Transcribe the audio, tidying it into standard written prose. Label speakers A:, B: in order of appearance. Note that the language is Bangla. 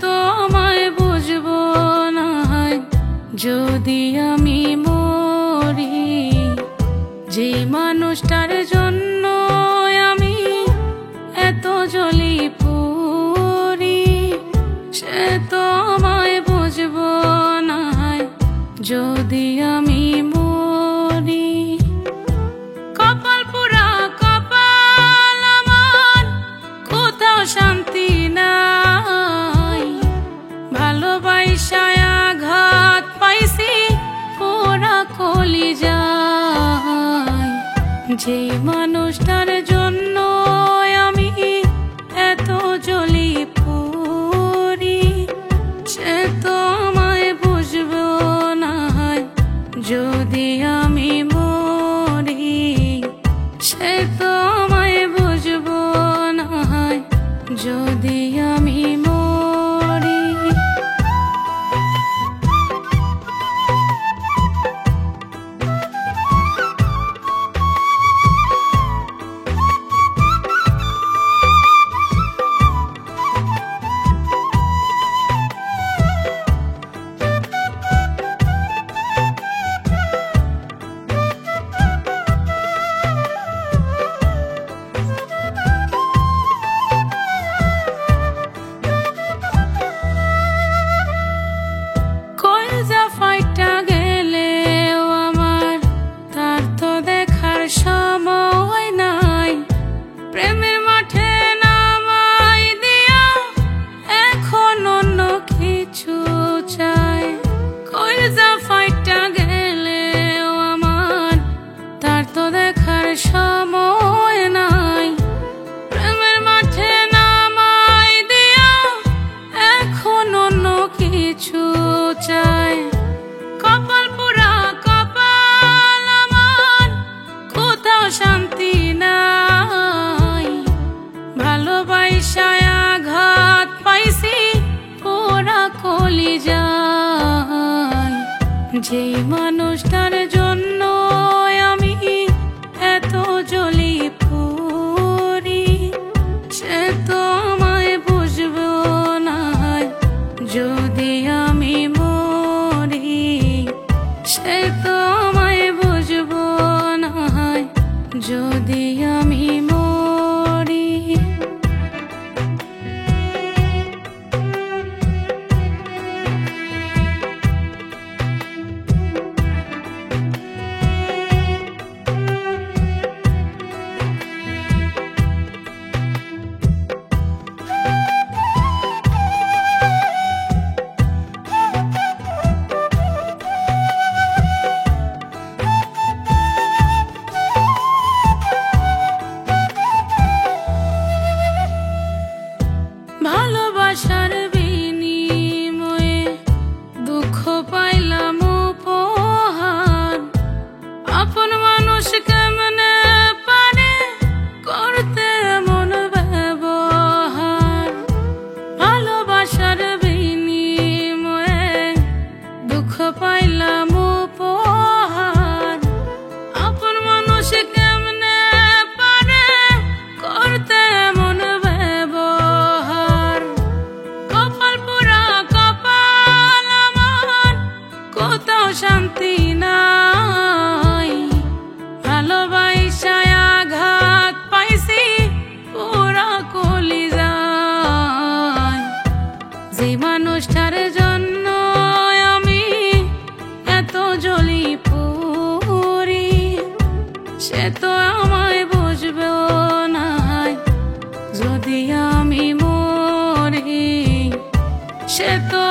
A: তো আমায় বুঝবো না যদি আমি মরি। যে মানুষটার জন্য আমি এত জ্বলি পুড়ি, সে তো আমায় বুঝবো না যদি আমি মরি। কপাল পুরা কপাল আমার, কোথাও শান্তি নাই। ভালোবাসায় আঘাত পাইছি পোড়া কলিজায়। যে মানুষটার জন্য আমি এত জ্বলি পুড়ি, সে তো আমায় বুঝবো না যদি আমি মরি। সে তো আমায় বুঝবো না যদি আমি মরি। ফাইটা গেলেও আমার তার তো দেখার সময় নাই। প্রেমের মাঠে নামাই দিয়া এখন অন্য কিছু চাই। কইজা ফাইটা গেলেও আমার তার তো দেখার সময় নাই। প্রেমের মাঠে নামাই দিয়া এখন অন্য কিছু চাই। কপাল পুরা কপাল আমার, কোথাও শান্তি নাই। ভালোবাসায় আঘাত পাইছি পোড়া কলিজায়। যে মানুষটার জন্য আমি এত জ্বলি পুড়ি, সে তো আমায় বুঝবো না যদি আমি মরি। সে তো আমায় বুঝবো না যদি আমি মরি। ভালোবাসার বিনিময়ে দুঃখ পাইলাম উপহার। আপন মানুষ কেমনে পারে করতে এমন ব্যবহার। ভালোবাসার বিনিময়ে দুঃখ পাইলাম উপহার। আপন মানুষ কেমনে পারে করতে এমন ব্যবহার। কপাল পুরা কপাল আমার, কোথাও শান্তি নাই। ভালোবাসায় আঘাত পাইছি পোড়া কলিজায়। যে মানুষটার জন্য আমি এত জ্বলি পুড়ি, সে তো আমায় বুঝবো না যদি আমি মরি। সে তো